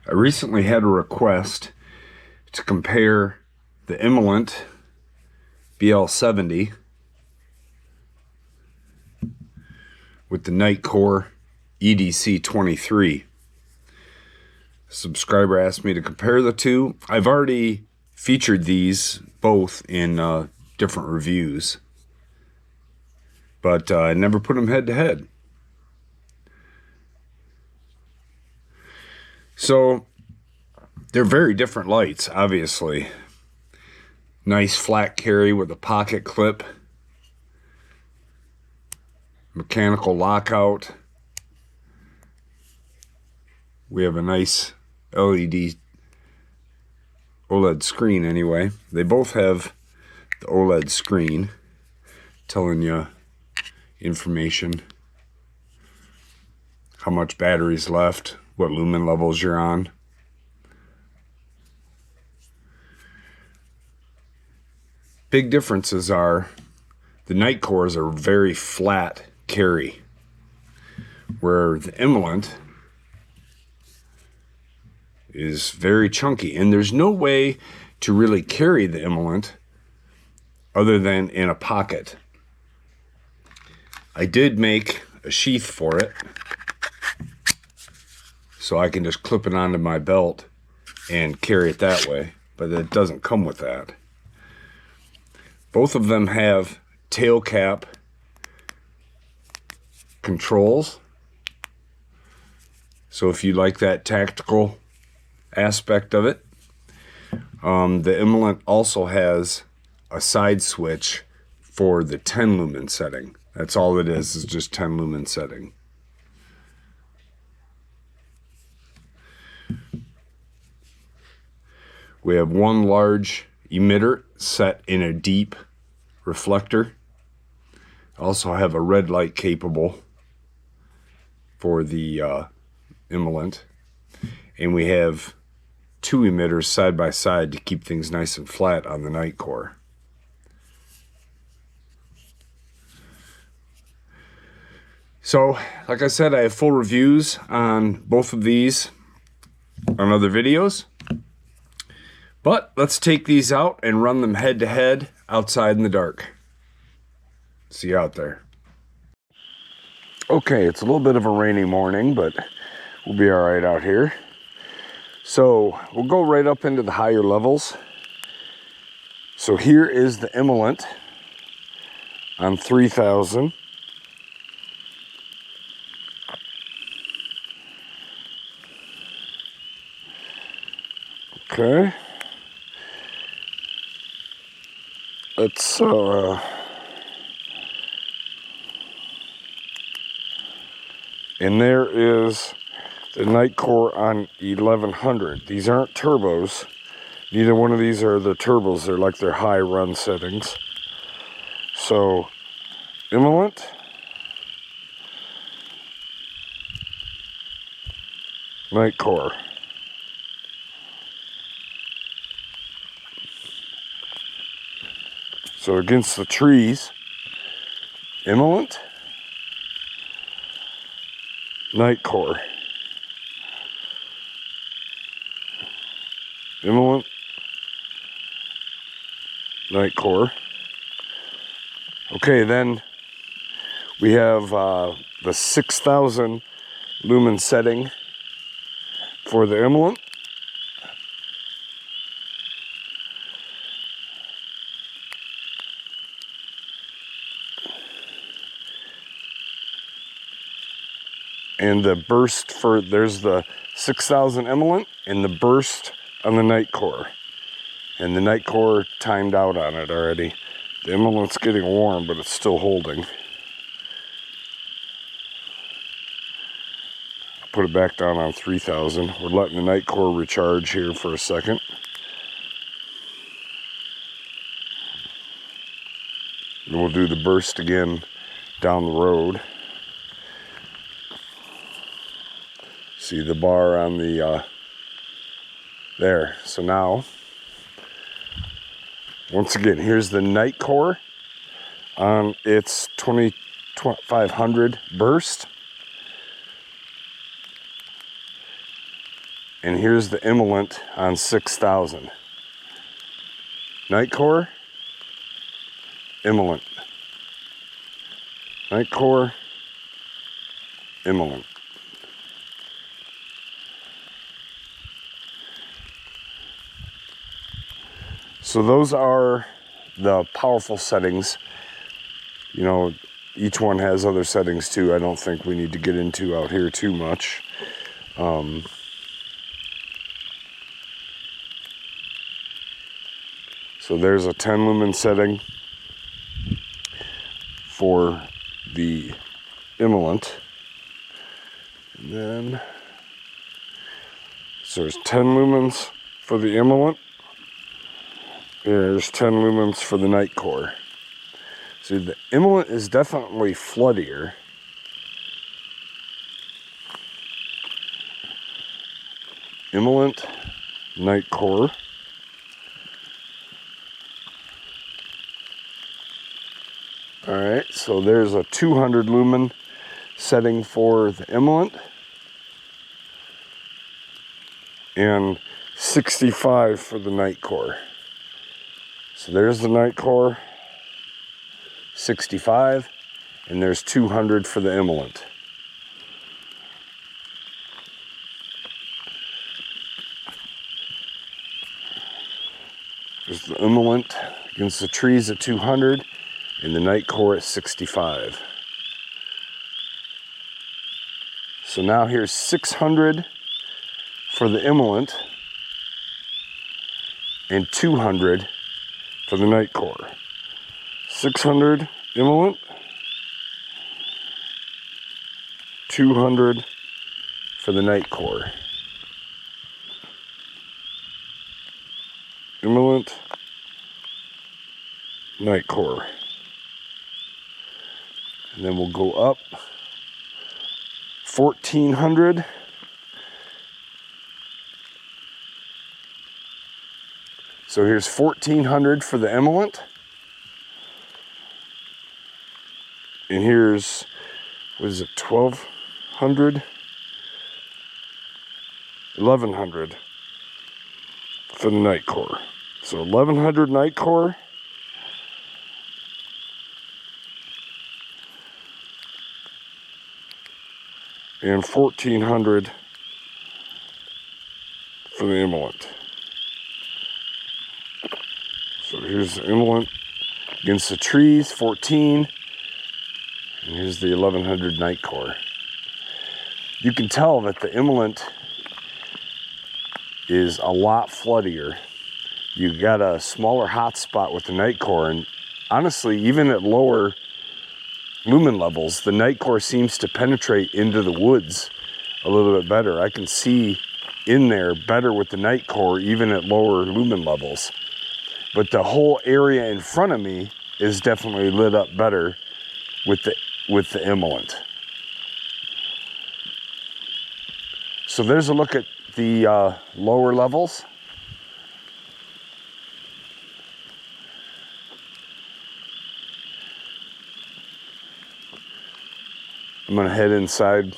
I recently had a request to compare the Imalent BL70 with the Nitecore EDC 23. A subscriber asked me to compare the two. I've already featured these both in different reviews, but I never put them head to head. So they're very different lights, obviously. Nice flat carry with a pocket clip, mechanical lockout. We have a nice LED OLED screen anyway. They both have the OLED screen telling you information, how much battery's left, what lumen levels you're on. Big differences are the Nitecores are very flat carry, where the Imalent is very chunky, and there's no way to really carry the Imalent other than in a pocket. I did make a sheath for it, so I can just clip it onto my belt and carry it that way, but it doesn't come with that. Both of them have tail cap controls, so if you like that tactical aspect of it. The Imalent also has a side switch for the 10 lumen setting. That's all it is just 10 lumen setting. We have one large emitter set in a deep reflector. Also have a red light capable for the Imalent. And we have two emitters side by side to keep things nice and flat on the Nitecore. So, like I said, I have full reviews on both of these on other videos. But let's take these out and run them head to head outside in the dark. See you out there. Okay, it's a little bit of a rainy morning, but we'll be all right out here. So we'll go right up into the higher levels. So here is the Imalent on 3000. Okay. Let's and there is the Nitecore on 1100. These aren't turbos. Neither one of these are the turbos. They're like their high run settings. So, Imalent, Nitecore. So against the trees, Imalent, Nitecore. Imalent, Nitecore. Okay, then we have the 6000 lumen setting for the Imalent. And the burst for, there's the 6000 Imalent and the burst on the Nitecore. And the Nitecore timed out on it already. The Imalent's getting warm, but it's still holding. I'll put it back down on 3000. We're letting the Nitecore recharge here for a second. And we'll do the burst again down the road. See the bar on the there. So now, once again, here's the Nitecore on its 2500 burst. And here's the Imalent on 6000. Nitecore, Imalent. Nitecore, Imalent. So those are the powerful settings. You know, each one has other settings too. I don't think we need to get into out here too much. So there's a 10 lumen setting for the Imalent. And then, so there's 10 lumens for the Imalent. There's 10 lumens for the Nitecore. So the Imalent is definitely floodier. Imalent, Nitecore. Alright, so there's a 200 lumen setting for the Imalent. And 65 for the Nitecore. So there's the Nitecore, 65, and there's 200 for the Imalent. There's the Imalent against the trees at 200, and the Nitecore at 65. So now here's 600 for the Imalent, and 200 for the Nitecore. 600 Imalent, 200 for the Nitecore. Imalent, Nitecore. And then we'll go up 1400. So here's 1400 for the Imalent. And here's, what is it, 1200? 1100 for the Nitecore. So 1100 Nitecore. And 1400 for the Imalent. So here's the Imalent against the trees, 14. And here's the 1100 Nitecore. You can tell that the Imalent is a lot floodier. You got a smaller hot spot with the Nitecore, and honestly, even at lower lumen levels, the Nitecore seems to penetrate into the woods a little bit better. I can see in there better with the Nitecore, even at lower lumen levels. But the whole area in front of me is definitely lit up better with the Imalent. So there's a look at the lower levels. I'm gonna head inside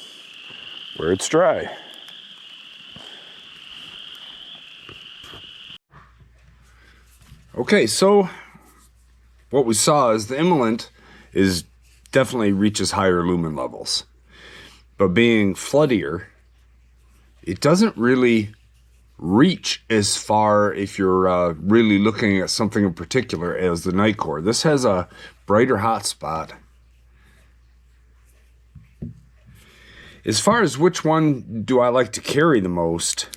where it's dry. Okay, so what we saw is the Imalent is definitely reaches higher lumen levels, but being floodier, it doesn't really reach as far if you're really looking at something in particular as the Nitecore. This has a brighter hot spot. As far as which one do I like to carry the most,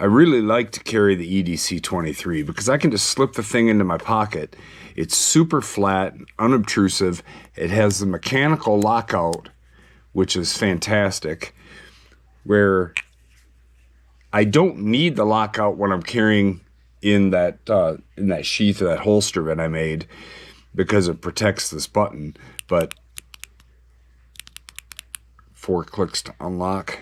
I really like to carry the EDC 23 because I can just slip the thing into my pocket. It's super flat, unobtrusive. It has the mechanical lockout, which is fantastic, where I don't need the lockout when I'm carrying in that sheath or that holster that I made, because it protects this button. But 4 clicks to unlock.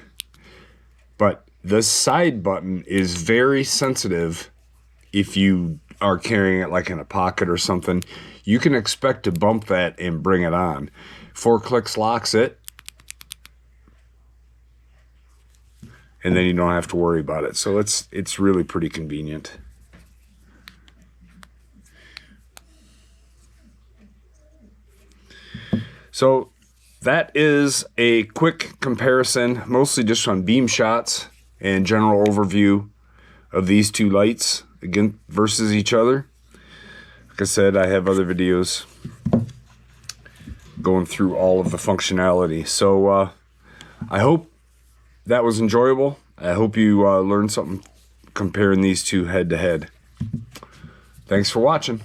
But the side button is very sensitive. If you are carrying it like in a pocket or something, you can expect to bump that and bring it on. 4 clicks locks it. and then you don't have to worry about it. So it's really pretty convenient. So that is a quick comparison, mostly just on beam shots and general overview of these two lights again versus each other. Like I said, I have other videos going through all of the functionality. So I hope that was enjoyable. I hope you learned something comparing these two head to head. Thanks for watching.